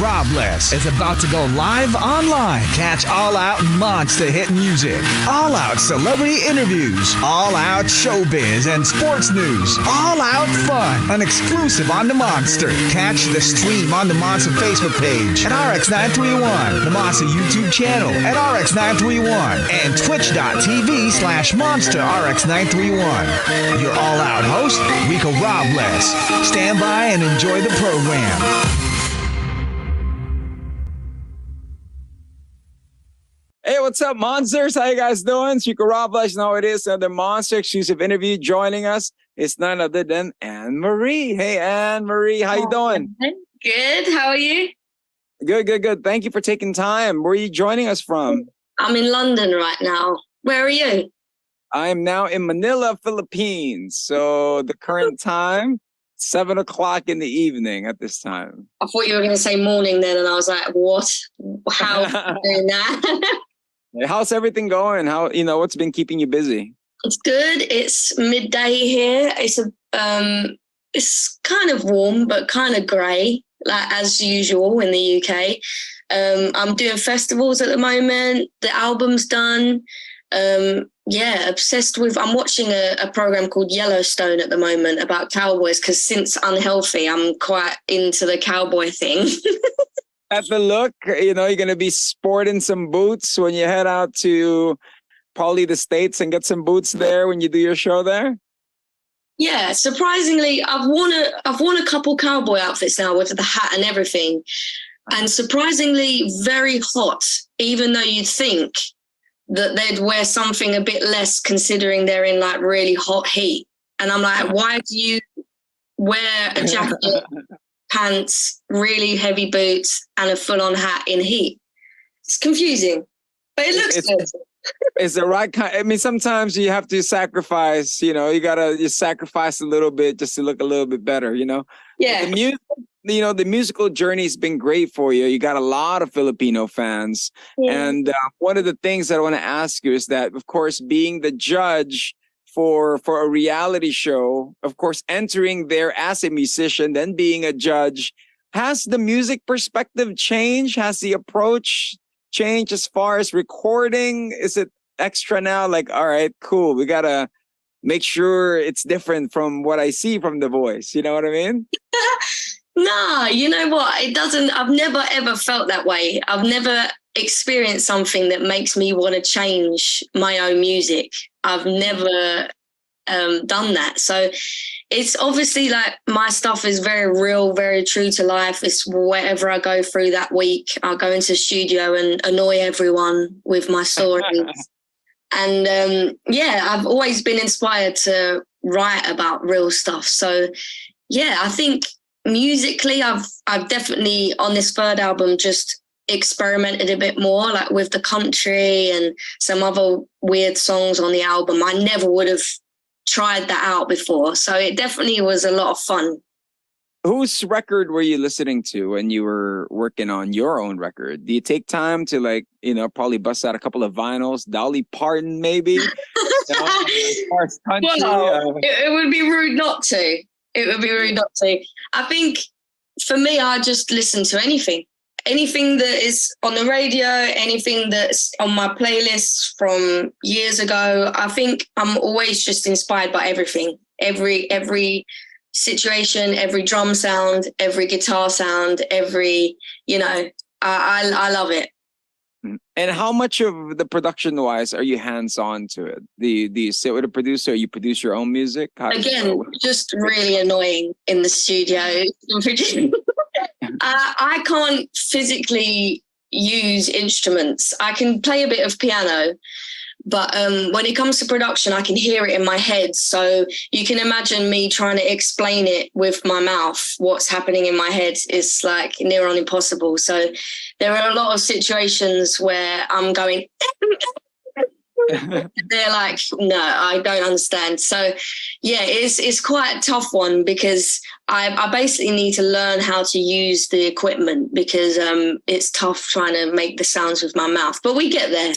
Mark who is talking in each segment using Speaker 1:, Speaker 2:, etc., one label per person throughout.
Speaker 1: Robless is about to go live online. Catch All Out Monster hit music, All Out celebrity interviews, All Out showbiz and sports news, All Out fun, an exclusive on the Monster. Catch the stream on the Monster Facebook page at RX931, the Monster YouTube channel at RX931, and twitch.tv/Monster RX931. Your All Out host, Rico Robless. Stand by and enjoy the program.
Speaker 2: Hey, what's up, Monsters? How you guys doing? It's Rico Robless. Now it is another Monster exclusive interview. Joining us is none other than Anne-Marie. Hey, Anne-Marie, how you doing?
Speaker 3: Good. How are you?
Speaker 2: Good. Thank you for taking time. Where are you joining us from?
Speaker 3: I'm in London right now. Where are you?
Speaker 2: I'm now in Manila, Philippines. So the current time, 7 o'clock in the evening at this time.
Speaker 3: I thought you were going to say morning then, and I was like, what? How are you doing that?
Speaker 2: How's everything going? What's been keeping you busy?
Speaker 3: It's good. It's midday here. It's kind of warm, but kind of grey, like as usual in the UK. I'm doing festivals at the moment. The album's done. Obsessed with, I'm watching a program called Yellowstone at the moment about cowboys, because since Unhealthy, I'm quite into the cowboy thing.
Speaker 2: At the look, you're going to be sporting some boots when you head out to probably the States and get some boots there when you do your show there?
Speaker 3: Yeah, surprisingly, I've worn a couple cowboy outfits now with the hat and everything. And surprisingly, very hot, even though you'd think that they'd wear something a bit less considering they're in like really hot heat. And I'm like, why do you wear a jacket, pants, really heavy boots and a full-on hat in heat? It's confusing, but it looks good.
Speaker 2: It's the right kind. I mean, sometimes you have to sacrifice, you sacrifice a little bit just to look a little bit better,
Speaker 3: Yeah.
Speaker 2: The musical journey has been great for you. You got a lot of Filipino fans. Yeah. And one of the things that I want to ask you is that, of course, being the judge for a reality show, of course, entering there as a musician, then being a judge, has the music perspective changed? Has the approach changed as far as recording? Is it extra now? Like, all right, cool. We got to make sure it's different from what I see from The Voice. You know what I mean?
Speaker 3: No, you know what? It doesn't. I've never, ever felt that way. I've never experienced something that makes me want to change my own music. I've never done that. So it's obviously like my stuff is very real, very true to life. It's whatever I go through that week. I'll go into the studio and annoy everyone with my stories. And I've always been inspired to write about real stuff. So yeah, I think musically I've definitely on this third album just experimented a bit more, like with the country and some other weird songs on the album. I never would have tried that out before, so it definitely was a lot of fun.
Speaker 2: Whose record were you listening to when you were working on your own record? Do you take time to probably bust out a couple of vinyls? Dolly Parton, maybe? As far as country,
Speaker 3: it would be rude not to. It would be rude not to. I think for me, I just listen to anything that is on the radio, anything that's on my playlists from years ago. I think I'm always just inspired by everything, every situation, every drum sound, every guitar sound, I love it.
Speaker 2: And how much of the production-wise are you hands-on to it? Do you sit with a producer? Or you produce your own music?
Speaker 3: Again, just really annoying in the studio. I can't physically use instruments. I can play a bit of piano, but when it comes to production, I can hear it in my head. So you can imagine me trying to explain it with my mouth. What's happening in my head is like near on impossible. So there are a lot of situations where I'm going They're like, no, I don't understand. So yeah, it's quite a tough one because I basically need to learn how to use the equipment because it's tough trying to make the sounds with my mouth. But we get there.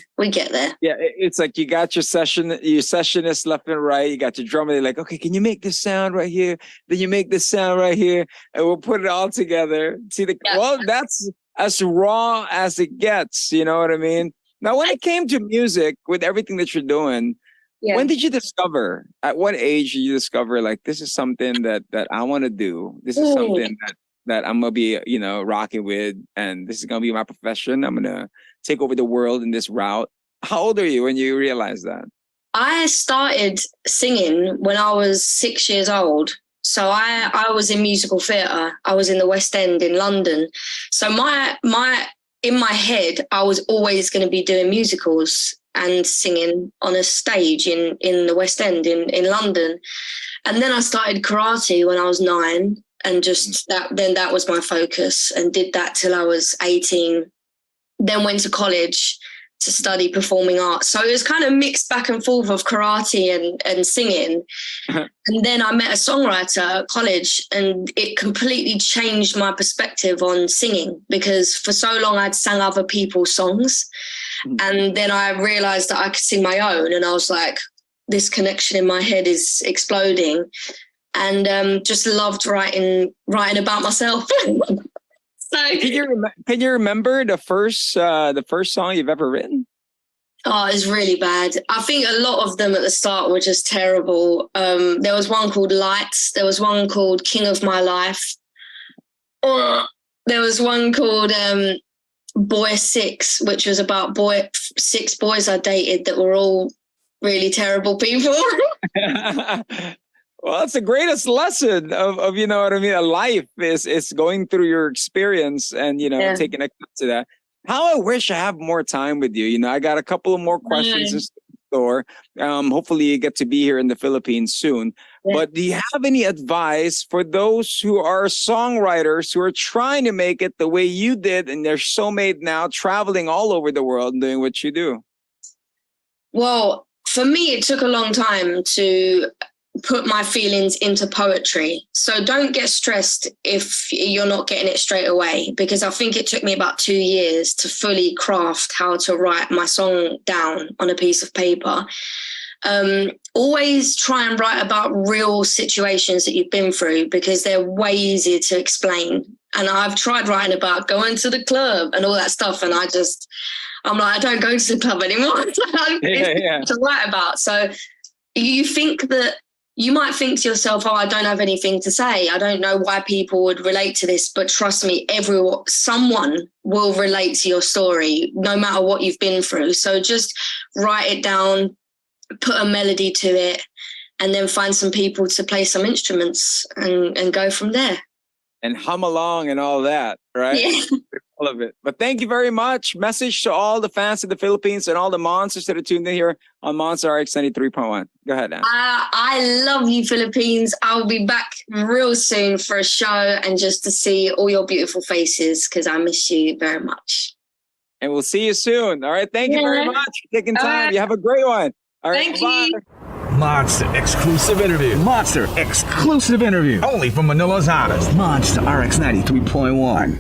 Speaker 2: Yeah, it's like you got your sessionist left and right. You got your drummer. They're like, okay, can you make this sound right here? Then you make this sound right here, and we'll put it all together. See well, that's as raw as it gets. You know what I mean? Now, when it came to music, with everything that you're doing, when did you discover? At what age did you discover like this is something that I want to do? This is something that I'm gonna be, rocking with, and this is gonna be my profession. I'm gonna take over the world in this route. How old are you when you realized that?
Speaker 3: I started singing when I was 6 years old. So I was in musical theatre. I was in the West End in London. So in my head, I was always going to be doing musicals and singing on a stage in the West End in London. And then I started karate when I was 9, and just that was my focus, and did that till I was 18. Then went to college to study performing arts. So it was kind of mixed back and forth of karate and singing. And then I met a songwriter at college, and it completely changed my perspective on singing, because for so long I'd sang other people's songs. And then I realized that I could sing my own, and I was like, this connection in my head is exploding, and just loved writing about myself. So,
Speaker 2: can you remember the first song you've ever written?
Speaker 3: Oh, it's really bad. I think a lot of them at the start were just terrible. There was one called Lights. There was one called King of My Life. There was one called Boy 6, which was about 6 boys I dated that were all really terrible people.
Speaker 2: Well, that's the greatest lesson of you know what I mean. A life is going through your experience and taking a cut to that. How I wish I have more time with you. I got a couple of more questions in store. Hopefully you get to be here in the Philippines soon. Yeah. But do you have any advice for those who are songwriters who are trying to make it the way you did, and they're soulmate now, traveling all over the world and doing what you do?
Speaker 3: Well, for me, it took a long time to put my feelings into poetry. So don't get stressed if you're not getting it straight away, because I think it took me about 2 years to fully craft how to write my song down on a piece of paper. Always try and write about real situations that you've been through, because they're way easier to explain. And I've tried writing about going to the club and all that stuff, and I'm like, I don't go to the club anymore. It's to write about. So you might think to yourself, oh, I don't have anything to say. I don't know why people would relate to this. But trust me, someone will relate to your story, no matter what you've been through. So just write it down, put a melody to it, and then find some people to play some instruments and go from there.
Speaker 2: And hum along and all that, right? Yeah. All of it. But thank you very much. Message to all the fans of the Philippines and all the monsters that are tuned in here on Monster RX93.1. Go ahead, Anne.
Speaker 3: I love you, Philippines. I'll be back real soon for a show and just to see all your beautiful faces, because I miss you very much.
Speaker 2: And we'll see you soon. All right. Thank you very much for taking time. You have a great one. All right.
Speaker 3: Thank you.
Speaker 1: Monster exclusive interview. Monster exclusive interview. Only from Manila's hottest. Monster RX93.1.